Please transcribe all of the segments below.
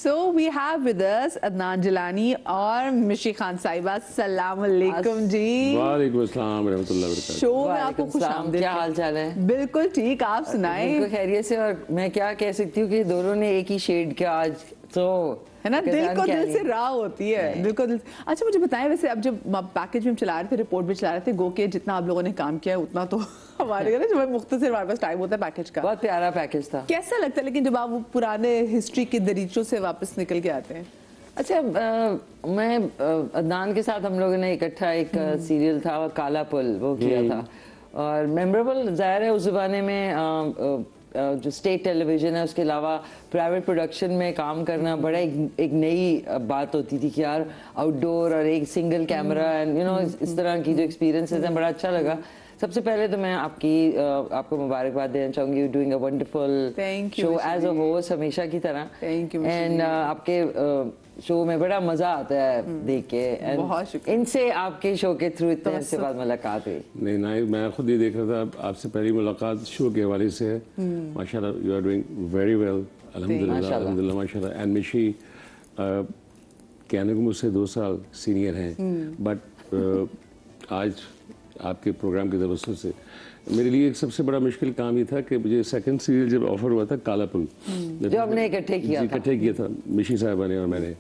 So we have with us Adnan Jilani और मिशी खान साहिबा। सलाम अलैकुम जी। वालेकुम अस्सलाम रहमतुल्लाहि व बरकातहू। शो में आपको खुश आमदीद। क्या हाल चाल है? बिल्कुल ठीक, आप सुनाएं। बिल्कुल खैरियत से। और मैं क्या कह सकती हूँ कि दोनों ने एक ही शेड का आज तो है ना, दिल को दिल से राह होती है, दिल को दिल। अच्छा मुझे बताएं, वैसे अब जब पैकेज में हम चला रहे थे, रिपोर्ट भी चला रहे थे, गो के जितना आप लोगों ने काम किया उतना तो हमारे ना जो मुख्तसर हमारे पास टाइम होता है पैकेज का। बहुत प्यारा पैकेज था। कैसा लगता है लेकिन जब आप वो पुराने हिस्ट्री के दरीचों से वापस निकल के आते हैं? अच्छा, मैं अदनान के साथ हम लोगों ने इकट्ठा एक सीरियल था काला पुल, वो किया था और मेमोरेबल ज़ाहिर है। उस ज़माने में जो स्टेट टेलीविज़न है उसके अलावा प्राइवेट प्रोडक्शन में काम करना बड़ा एक नई बात होती थी कि यार आउटडोर और एक single camera and you know इस तरह की जो एक्सपीरियंसेस हैं, बड़ा अच्छा लगा। सबसे पहले तो मैं आपको मुबारकबाद देना चाहूँगी। You doing a wonderful show as a host, हमेशा की तरह। Thank you. एंड आपके शो में बड़ा मजा आता है देख के। बहुत इनसे आपके शो के थ्रू इतने अरसे बाद मुलाकात हुई। नहीं, मैं खुद ही देख रहा था, आपसे पहली मुलाकात शो के हवाले से है। माशाल्लाह you are doing very well, अल्हम्दुलिल्लाह माशाल्लाह। एंड मिशी कहने को मुझसे 2 साल सीनियर हैं, बट आज आपके प्रोग्राम की तवज्जो से मेरे लिए एक सबसे बड़ा मुश्किल काम ये था कि मुझे सेकंड सीरियल जब ऑफर हुआ था काला पुल, जो हमने इकट्ठे किया था मिशी साहबा ने और मैंने।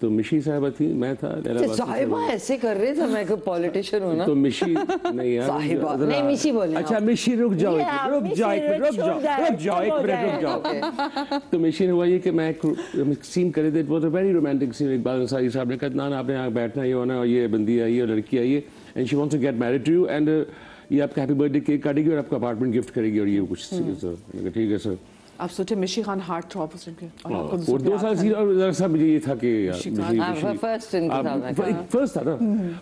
तो मिशी साहबा थी, मैं था। साहिबा ऐसे कर रहे थे, मैं कोई पॉलिटिशियन हूं ना। तो मिशी नहीं यार, साहिबा नहीं, मिशी बोले। अच्छा मिशी, रुक जाओ एक मिनट। तो मिशी ने हुआ ये कि मैं सीन करे थे, वो तो very romantic scene. Iqbal Ansari साहब ने कहा ना आपने यहाँ बैठना ही होना और ये बंदी आई है, लड़की आई है and she wants to get married to you and ये आपका हैप्पी बर्थडे केक काटेगी और आपका अपार्टमेंट गिफ्ट करेगी और ये कुछ सर। ठीक है सर। आप सोचे मिशी खान हार्ट थ्रॉप हो सके और 2 साल सीरियल और जरा सा मुझे ये था कि फर्स्ट था ना।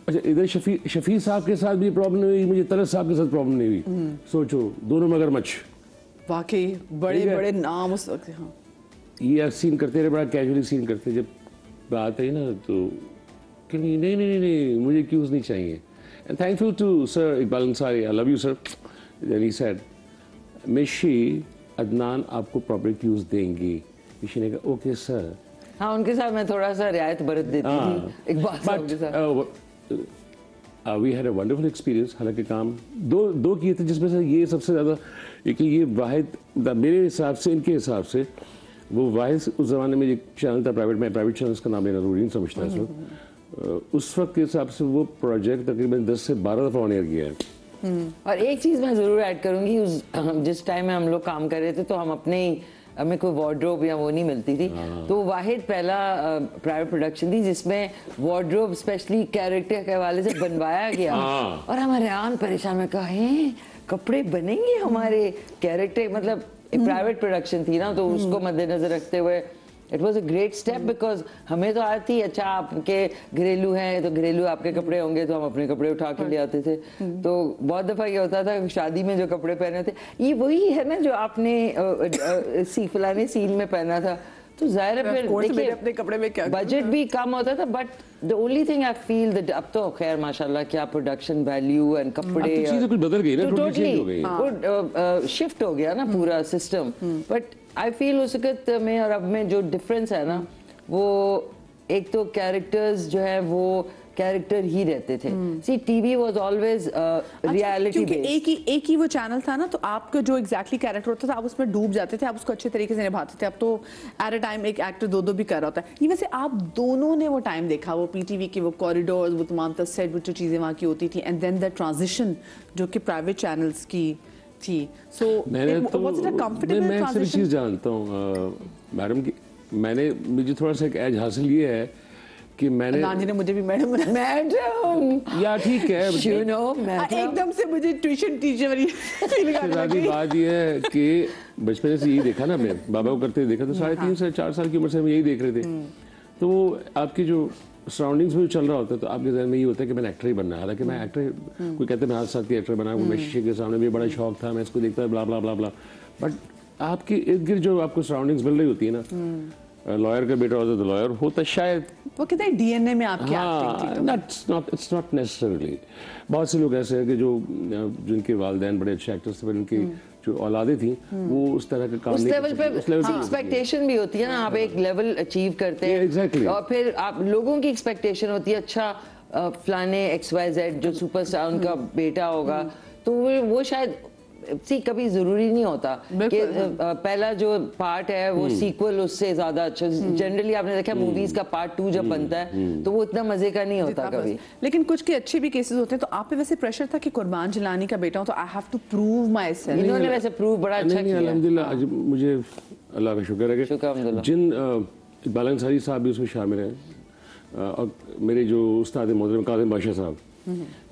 अच्छा इधर शफी साहब के साथ भी प्रॉब्लम हुई, मुझे तरस साहब के साथ प्रॉब्लम नहीं हुई। सोचो दोनों मगरमच्छ, वाकई बड़े बड़े नाम उस वक्त। हाँ ये सीन करते रहे, बड़ा कैजुअली सीन करते। जब बात आई ना तो कि नहीं मुझे क्यूज नहीं चाहिए। And thankful to Sir Iqbal Ansari, I love you sir. Then he said, मिशी अदनान आपको प्रॉपर क्यूज देंगी। मिशी ने कहा ओके सर। हाँ उनके साथ मैं थोड़ा सा रियायत बरत देती थी इकबाल साहब के साथ। We had a wonderful experience। हालांकि काम दो किए थे, जिसमें से ये सबसे ज़्यादा कि ये वाहिद मेरे हिसाब से, इनके हिसाब से वो वाहिद उस ज़माने में एक चैनल था प्राइवेट, में प्राइवेट चैनल का नाम लेना जरूरी नहीं समझता इस वक्त। उस वक्त के हिसाब से वो प्रोजेक्ट तकरीबन 10 से 12 दफ़ा ऑन एयर किया है। और एक चीज़ मैं ज़रूर ऐड करूँगी, जिस टाइम में हम लोग काम कर रहे थे तो हमें कोई वार्डरोब या वो नहीं मिलती थी। तो वाहिद पहला प्राइवेट प्रोडक्शन थी जिसमें वार्डरोब स्पेशली कैरेक्टर के हवाले से बनवाया गया। और हमारे आन परेशान में कहा है कपड़े बनेंगे हमारे कैरेक्टर, मतलब प्राइवेट प्रोडक्शन थी ना, तो उसको मद्देनजर रखते हुए it was a great step. Because हमें तो आती अच्छा आपके घरेलू हैं तो घरेलू आपके कपड़े होंगे तो हम अपने कपड़े उठा के ले आते थे। तो बहुत दफ़ा ये होता था शादी में जो कपड़े पहने थे ये वही है ना जो आपने फलाने सीन में पहना था। तो जाहिर है फिर देखिए अपने कपड़े में क्या बजट भी कम होता था, but the only thing I feel that अब तो खैर माशाल्लाह क्या प्रोडक्शन वैल्यू एंड कपड़े चीजें कुछ बदल गई ना, टोटली शिफ्ट हो गया ना पूरा सिस्टम। बट आई फील उस वक्त में और अब में जो डिफरेंस है ना, वो एक तो कैरेक्टर्स जो है वो कैरेक्टर ही रहते थे। Zee TV was always reality based. एक ही वो चैनल था ना, तो आपका जो एग्जैक्टली कैरेक्टर होता था आप उसमें डूब जाते थे, आप उसको अच्छे तरीके से निभाते थे। अब तो एट अ टाइम एक एक्टर दो भी कर रहा होता है। ये वैसे आप दोनों ने वो टाइम देखा, वो पीटीवी के वो कॉरिडोर्स, वो तमाम सेट जो चीज़ें वहाँ की होती थी, एंड देन द ट्रांजिशन जो कि प्राइवेट चैनल्स की थी। सो मैं सिर्फ चीज़ जानता हूँ मैडम की, मैंने मुझे थोड़ा सा एक एज हासिल ये है कि मैंने नानी ने मुझे भी मैडम या ठीक है you know, एकदम से मुझे ट्यूशन टीचर वाली फीलिंग आने लगी। बात ये है कि बचपन से यही देखा ना, मैं बाबा को करते देखा तो 3.5 से 4 साल की उम्र से हम यही देख रहे थे। तो आपकी जो सराउंडिंग्स में चल रहा होता है तो आपके जहन में ये होता है कि मैंने एक्टर ही बनना है। हालांकि मैं एक्टर, कोई कहते हैं मैं 7 साल की एक्टर बना, मैं शीशे के सामने भी बड़ा शौक था, मैं इसको देखता ब्ला ब्ला ब्ला ब्ला। बट आपके इर्द गिर्द जो आपको सराउंडिंग्स मिल रही होती है ना, लॉयर का बेटा होता तो लॉयर होता, शायद वो कहते हैं डीएनए में आपकी एक्टिंग थी। It's not necessarily. बहुत से लोग ऐसे हैं कि जो जिनके वालिदैन बड़े अच्छे एक्टर्स थे, पर उनकी जो औलादें थी वो उस तरह का काम उस नहीं लेवल पे एक्सपेक्टेशन भी होती है ना, आप एक लेवल अचीव करते हैं exactly. और फिर आप लोगों की एक्सपेक्टेशन होती है अच्छा फलाने XYZ जो सुपरस्टार उनका बेटा होगा, तो वो शायद सी कभी जरूरी नहीं होता कि पहला जो पार्ट है वो सीक्वल उससे ज्यादा अच्छा। जनरली आपने देखा मूवीज का पार्ट 2 जब बनता है तो वो इतना मजे का नहीं होता कभी। लेकिन कुछ के अच्छे भी केसेस होते हैं। तो आप पे वैसे प्रेशर था कि कुर्बान जिलानी का बेटा हूं तो I have to prove myself? इन्होंने वैसे प्रूव बड़ा अच्छा किया। अल्हम्दुलिल्लाह आज मुझे अल्लाह का शुक्र है कि जिन इकबाल अंसारी साहब भी उसमें शामिल हैं और मेरे जो उस्ताद मोहतरम काज़िम बादशाह साहब,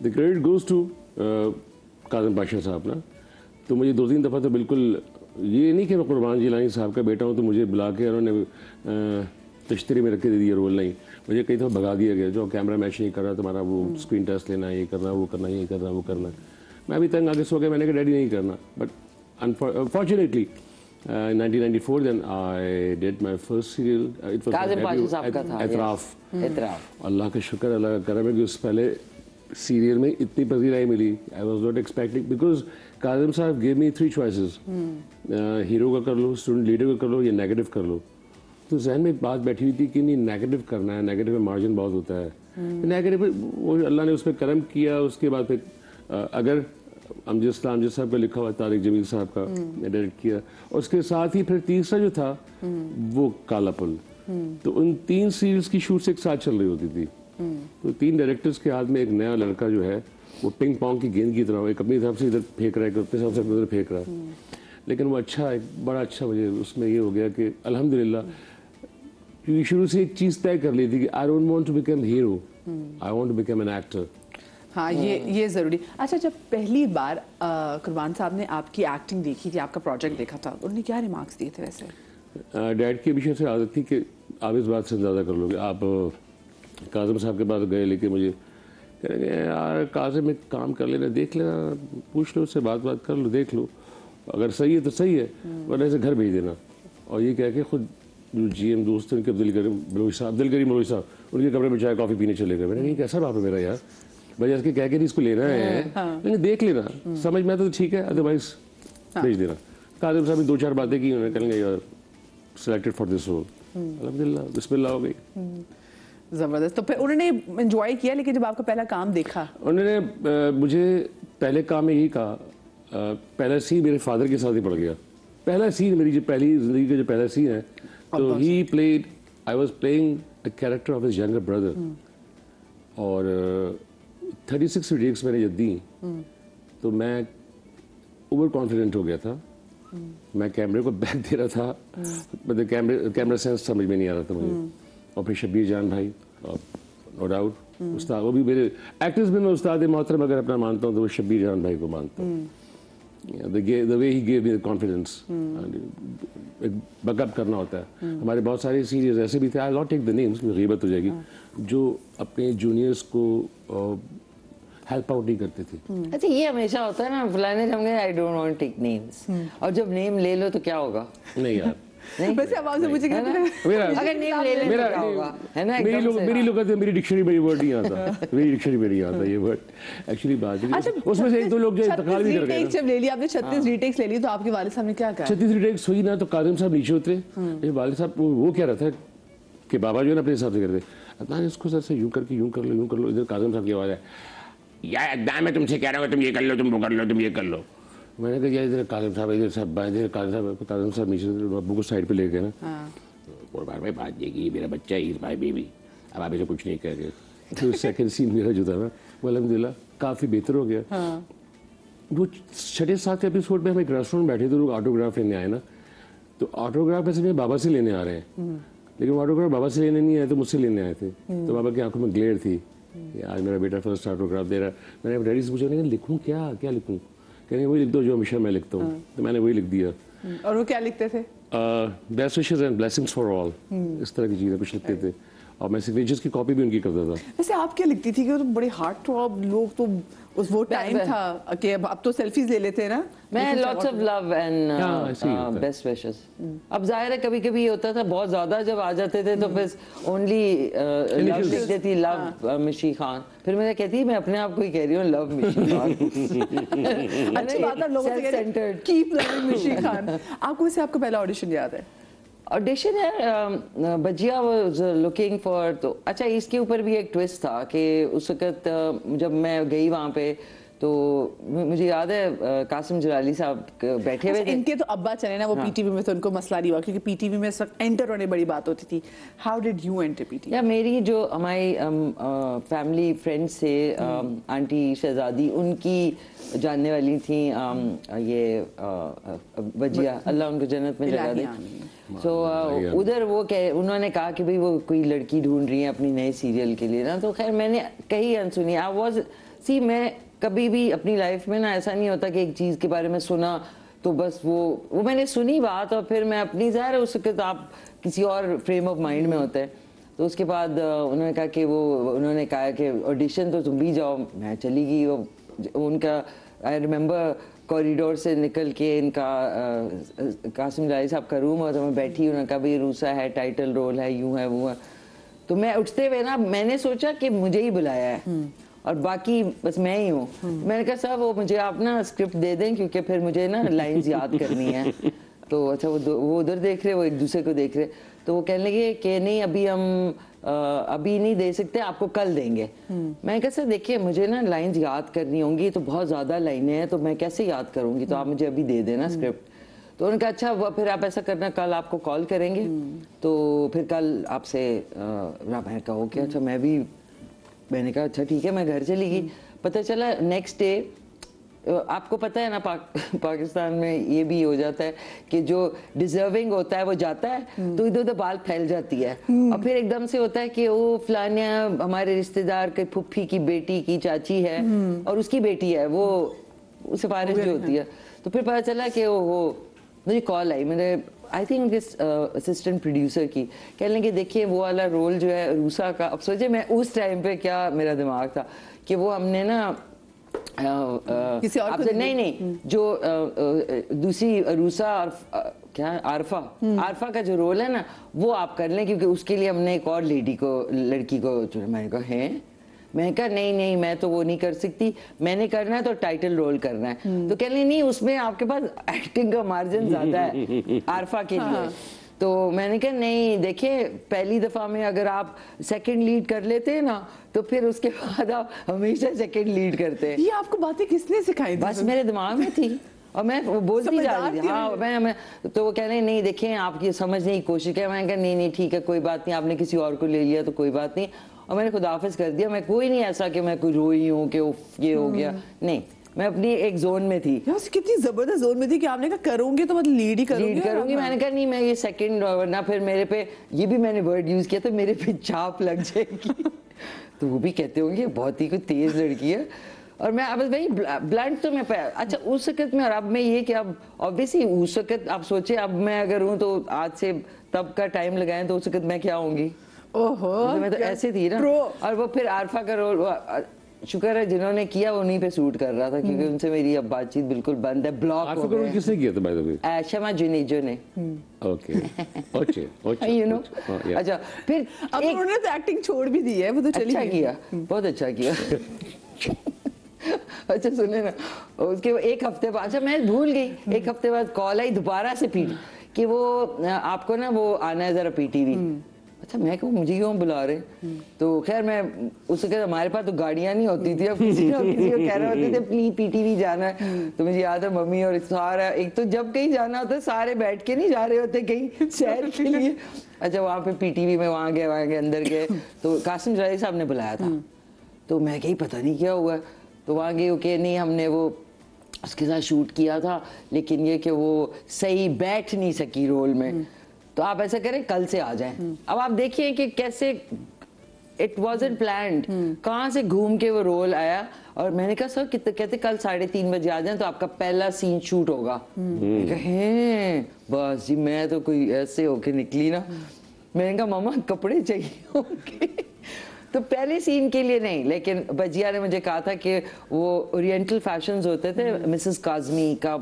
the credit goes to Kazim Badshah साहब ना। तो मुझे 2-3 दफ़ा तो बिल्कुल ये नहीं कि मैं कुर्बान जिलानी साहब का बेटा हूँ तो मुझे बुला के उन्होंने तश्तरी में रख के दे दिया रोल। नहीं, मुझे कई दफ़ा भगा दिया गया, जो कैमरा मैच नहीं कर रहा तुम्हारा वो स्क्रीन टेस्ट लेना है, ये करना वो करना, ये करना वो करना। मैं अभी तंग आगे सो गया, मैंने कहा डैडी नहीं करना। But unfortunately 1994 then I did my first serial. It was Kazim Badshah साहब का था इतराफ। अल्लाह का शुक्र, अल्लाह का करम है कि उस पहले सीरियल में इतनी पजीराई मिली। I was not expecting because Kazim sahab gave me 3 choices, hero का कर लो, स्टूडेंट लीडर का कर लो, या नेगेटिव कर लो। तो जहन में एक बात बैठी हुई थी कि नहीं नेगेटिव करना है, नेगेटिव में मार्जिन बहुत होता है। नेगेटिव वो अल्लाह ने उस पर करम किया। उसके बाद फिर अगर अमजद साहब का लिखा हुआ तारिक जमील साहब का डायरेक्ट किया, और उसके साथ ही फिर तीसरा जो था वो काला पुल। तो उन 3 सीरीज की शूट्स एक साथ चल रही होती थी। तो 3 डायरेक्टर्स के हाथ में एक नया लड़का जो है वो पिंग पोंग की गेंद की तरह एक अपनी तरफ से इधर फेंक रहा है, अपने तरफ से उधर फेंक रहा है। लेकिन वो अच्छा एक बड़ा अच्छा मुझे उसमें ये हो गया कि अल्हम्दुलिल्लाह, क्योंकि शुरू से एक चीज़ तय कर ली थी कि I don't want to become hero, I want to become an actor. हाँ, ये ज़रूरी। अच्छा, जब पहली बार कुर्बान साहब ने आपकी एक्टिंग देखी थी, आपका प्रोजेक्ट देखा था, उन्होंने क्या रिमार्क्स दिए थे वैसे? डैड की विषय से आदत थी कि आप इस बात से ज़्यादा कर लोगे। आप काज़िम साहब के पास गए लेके मुझे कह रहे यार काज़िम एक काम कर लेना, देख लेना, पूछ लो उससे, बात कर लो, देख लो, अगर सही है तो सही है, वरना ऐसे घर भेज देना। और ये कह के खुद जो GM दोस्त हैं उनके अब्दुल करीम मलोई साहब उनके कमरे में चाय कॉफ़ी पीने चले गए। मैंने कहा कैसा बाप है मेरा यार, भाई इसके कह के नहीं इसको लेना है, मैंने देख लेना, समझ में आता तो ठीक है, अदरवाइज भेज देना। काज़िम साहब ने 2-4 बातें की, उन्होंने कहेंगे यार सिलेक्टेड फॉर दिस रोल, अल्हम्दुलिल्लाह बिस्मिल्लाह हो गई। ज़बरदस्त। तो फिर उन्होंने एंजॉय किया, लेकिन जब आपका पहला काम देखा? उन्होंने मुझे पहले काम में यही कहा, पहला सीन मेरे फादर के साथ ही पड़ गया। पहला सीन मेरी जो पहली जिंदगी का जो पहला सीन है, तो he played, I was playing the character of his younger brother. और 36 टेक्स मैंने जब दी तो मैं ओवर कॉन्फिडेंट हो गया था। मैं कैमरे को बैक दे रहा था, मतलब कैमरा सेंस समझ में नहीं आ रहा था मुझे। और फिर शब्बीर जान भाई, नो डाउट उस्ताद, वो भी मेरे एक्टर्स में मैं उस्ताद मोहतरम अगर अपना मानता हूँ तो वो शब्बीर जान भाई को मानता हूँ। The way he gave me the confidence, एक बैकअप करना होता है। हमारे बहुत सारे सीनियर्स ऐसे भी थे, आई नॉट टेक द नेम्स, गीबत हो जाएगी, जो अपने जूनियर्स को हेल्प आउट नहीं करते थे। अच्छा, ये हमेशा होता है ना, फलाने जमगे I don't want take names, और जब नेम ले लो तो क्या होगा? नहीं यार वैसे अब आपसे मुझे कहते हैं अगर नेम ले लें तो क्या होगा, है ना? मेरी लोग कहते हैं मेरी डिक्शनरी में ये वर्ड नहीं आता, मेरी डिक्शनरी में नहीं आता ये वर्ड। एक्चुअली बात है उसमें से 1-2 लोग जो इंतकाल भी कर गए। जब ले लिया आपने 36 रीटेक्स ले ली, तो आपके वालिद साहब ने क्या कहा? 36 रीटेक्स हुई ना, तो काज़िम साहब नीचे उतरे। वालिद साहब वो कह रहा था कि बाबा जो है ना अपने हिसाब से करते, अदनान इसको सर से यूं करके यूं कर लो। इधर काज़िम साहब की आवाज़ है, यार अदनान मैं तुमसे कह रहा हूँ तुम ये कर लो, तुम वो कर लो, तुम ये कर लो। मैंने कहा यार इधर काज़िम साहब, इधर सब इधर काज़िम साहब नीचे अब्बू को साइड पे ले गए ना। और बार भाई बात ये कि मेरा बच्चा ही भाई बेबी, अब आप इसे कुछ नहीं कह रहे। तो सेकंड सीन मेरा जो था ना वो अल्हम्दुलिल्लाह काफ़ी बेहतर हो गया। वो 6-7 एपिसोड में हम एक रेस्टोरेंट बैठे थे, लोग ऑटोग्राफ लेने आए ना, तो ऑटोग्राफ ऐसे मेरे बाबा से लेने आ रहे हैं, लेकिन ऑटोग्राफ बाबा से लेने नहीं आए, तो मुझसे लेने आए थे। तो बाबा की आंखों में ग्लेयर थी, आज मेरा बेटा फर्स्ट ऑटोग्राफ दे रहा है। मैंने डैडी से पूछा, लिखूँ क्या लिखूँ? कहने वही लिख दो जो हमेशा मैं लिखता हूँ। तो मैंने वही लिख दिया। और वो क्या लिखते थे? Best wishes and blessings for all, इस तरह की चीज़ें कुछ लिखते थे। और मैं सिग्नेचर्स की कॉपी भी उनकी करता था। वैसे आप क्या लिखती थी कि वो तो बड़े हार्ड थ्रॉब लोग तो उस वो टाइम था कि अब तो सेल्फीज ले लेते हैं ना। मैं लॉट्स ऑफ लव एंड ऐसे ही होता है। Best wishes. अब जाहिर है कभी कभी ये होता था बहुत ज्यादा जब आ जाते थे तो फिर ओनली लव लिख देती, लव मिशी खान। फिर मैं कहती मैं अपने आप को ही कह रही हूँ लव मिशी खान। अच्छी बात है, लोगों से कह रहे हैं कीप लविंग मिशी खान। आपको वैसे आपका पहला ऑडिशन याद है? ऑडिशन है बजिया वाज लुकिंग फॉर, तो अच्छा इसके ऊपर भी एक ट्विस्ट था कि उस वक्त जब मैं गई वहाँ पे तो मुझे याद है कासिम जलाली साहब बैठे हुए थे। इनके तो अब्बा चले ना वो पीटीवी में, तो उनको मसला नहीं हुआ क्योंकि पीटीवी में सब एंटर होने बड़ी बात होती थी। How did you enter PTV? या मेरी जो हमारी फैमिली फ्रेंड्स थे, आंटी शहजादी उनकी जानने वाली थी ये बजिया, अल्लाह उनको जन्नत में जगह दे। सो उधर वो उन्होंने कहा कि भाई वो कोई लड़की ढूंढ रही है अपनी नए सीरियल के लिए ना। तो खैर मैंने कही अनसुनी, आई वाज सी, मैं कभी भी अपनी लाइफ में ना ऐसा नहीं होता कि एक चीज़ के बारे में सुना तो बस वो मैंने सुनी बात और फिर मैं अपनी ज़ाहिर है उस वक्त आप किसी और फ्रेम ऑफ माइंड में होते हैं। तो उसके बाद उन्होंने कहा कि उन्होंने कहा कि ऑडिशन तो तुम भी जाओ। मैं चली गई। उनका आई रिमेंबर कॉरिडोर से निकल के इनका कासिम जलाली साहब का रूम और तो मैं बैठी, उन्होंने कहा भाई रूसा है, टाइटल रोल है, यूं है वो है। तो मैं उठते हुए ना मैंने सोचा कि मुझे ही बुलाया है और बाकी बस मैं ही हूँ। मैंने कहा साहब वो मुझे आप ना स्क्रिप्ट दे दें क्योंकि फिर मुझे ना लाइंस याद करनी है। तो अच्छा वो उधर देख रहे, वो एक दूसरे को देख रहे। तो वो कहने लगे कि नहीं अभी हम अभी नहीं दे सकते, आपको कल देंगे। मैंने कहा सर देखिए मुझे ना लाइंस याद करनी होंगी, तो बहुत ज़्यादा लाइनें हैं तो मैं कैसे याद करूँगी, तो आप मुझे अभी दे देना स्क्रिप्ट। तो उन्होंने कहा अच्छा फिर आप ऐसा करना कल आपको कॉल करेंगे। तो फिर कल आपसे मैंने कहा ओके अच्छा। मैंने कहा अच्छा ठीक है, मैं घर चली गई। पता चला नेक्स्ट डे, आपको पता है ना पाकिस्तान में ये भी हो जाता है कि जो डिजर्विंग होता है वो जाता है तो इधर उधर बाल फैल जाती है और फिर एकदम से होता है कि वो फलानिया हमारे रिश्तेदार के फुफ्फी की बेटी की चाची है और उसकी बेटी है, वो सिफारिश जो होती है। तो फिर पता चला कि वो मुझे कॉल आई, मेरे I think this assistant producer की, कहने लगे देखिए वो वाला रोल जो है रूसा का। अब सोचे मैं उस टाइम पे क्या मेरा दिमाग था कि वो हमने ना किसी और को नहीं जो दूसरी रूसा और क्या आरफा का जो रोल है ना वो आप कर लें क्योंकि उसके लिए हमने एक और लड़की को चुना। मैंने कहा है, मैं कहा नहीं मैं तो वो नहीं कर सकती, मैंने करना है तो टाइटल रोल करना है। तो कहने नहीं उसमें आपके पास एक्टिंग का मार्जिन ज्यादा है आरफा के लिए। तो मैंने कहा नहीं देखिए पहली दफा में अगर आप सेकंड लीड कर लेते हैं ना तो फिर उसके बाद आप हमेशा सेकंड लीड करते हैं। ये आपको बातें किसने सिखाई थी? बस मेरे दिमाग में थी और मैं वो बोलती जा रही थी। हाँ मैं तो वो कह रहे नहीं देखें आप ये समझने की कोशिश करें। मैंने कहा नहीं ठीक है कोई बात नहीं, आपने किसी और को ले लिया तो कोई बात नहीं। और मैंने खुदाफिज कर दिया। मैं कोई नहीं ऐसा कि मैं कोई रोई हूँ कि ये हो गया, नहीं मैं अपनी एक जोन में थी। कितनी जबरदस्त जोन में थी कि आपने कहा करूंगी तो मतलब लीड ही करूंगी। मैंने कहा नहीं मैं ये सेकंड वरना फिर मेरे पे, ये भी मैंने वर्ड यूज किया था, मेरे पे छाप लग जाएगी। तो वो भी कहते होंगे बहुत ही कोई तेज लड़की है। और मैं अब भाई ब्लंट तो मैं अच्छा उस वक्त में और अब मैं ये कि अब ऑब्वियसली उस वक्त आप सोचे अब मैं अगर हूँ तो आज से तब का टाइम लगाएं तो उस वक्त मैं क्या होंगी। ओहो मैं तो ऐसे थी ना। और वो फिर आरफा का रोल शुक्र है जिन्होंने किया उन्हीं पे सूट कर रहा था क्योंकि उनसे मेरी अब बातचीत बिल्कुल बंद है, ब्लॉक हो गया। किसने किया था बाय द वे? शमा जुनेजो ने। Okay okay you know. अच्छा फिर अब उन्होंने तो एक्टिंग छोड़ भी दी है, वो तो चली अच्छा किया, बहुत अच्छा किया। अच्छा सुने ना उसके एक हफ्ते बाद, अच्छा मैं भूल गई, एक हफ्ते बाद कॉल आई दोबारा से पीटी कि वो आपको ना वो आना है जरा पीटीवी। अच्छा मैं कहूँ मुझे क्यों बुला रहे। तो खैर मैं उस वक्त हमारे पास तो गाड़ियाँ नहीं होती थी, अब किसी को कह रहे होते थे प्लीज पीटीवी जाना है। तो मुझे याद है मम्मी और सारा, एक तो जब कहीं जाना होता है सारे बैठ के नहीं जा रहे होते कहीं सैर के लिए। अच्छा वहाँ पे पीटीवी में वहाँ गए अंदर गए तो कासिम जलाली साहब ने बुलाया था। तो मैं कहीं पता नहीं क्या हुआ, तो वहाँ गए ओके नहीं हमने वो उसके साथ शूट किया था लेकिन ये कि वो सही बैठ नहीं सकी रोल में, तो आप ऐसा करें कल से आ जाएं। अब आप देखिए कि कैसे इट वॉजंट प्लान्ड, कहाँ से घूम के वो रोल आया। और मैंने कहा सर कहते कल 3:30 बजे आ जाएं तो आपका पहला सीन शूट होगा। बस जी मैं तो कोई ऐसे होके निकली ना। मैंने कहा मामा कपड़े चाहिए होंगे। तो पहले सीन के लिए नहीं, लेकिन बजिया ने मुझे कहा था कि वो ओरिएंटल फैशंस होते थे मिसेस काज़मी का,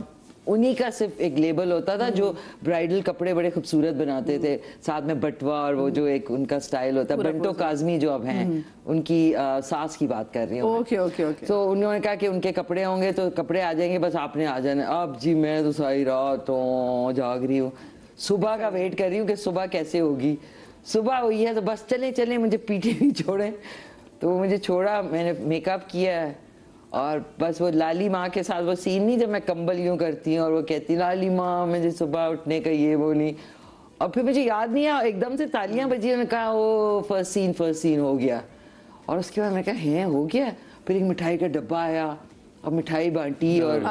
उन्हीं का सिर्फ एक लेबल होता था जो ब्राइडल कपड़े बड़े खूबसूरत बनाते थे, साथ में बटवा और वो जो एक उनका स्टाइल होता है। बंटो काज़मी जो अब हैं उनकी सास की बात कर रही हूँ। Okay okay okay. तो उन्होंने कहा कि उनके कपड़े होंगे तो कपड़े आ जाएंगे, बस आपने आ जाना। अब जी मैं तो सारी रात तो जाग रही हूँ, सुबह का वेट कर रही हूँ कि सुबह कैसे होगी। सुबह हुई है तो बस चले चले, मुझे पीटी भी छोड़े। तो मुझे छोड़ा, मैंने मेकअप किया है और बस वो लाली माँ के साथ वो सीन नहीं जब मैं कंबल यूँ करती हूँ और वो कहती लाली माँ मुझे सुबह उठने का ये वो नहीं। और फिर मुझे याद नहीं आया, एकदम से तालियां बजी, मैंने कहा वो फर्स्ट सीन हो गया। और उसके बाद मैंने कहा है हो गया। फिर एक मिठाई का डब्बा आया और मिठाई बांटी और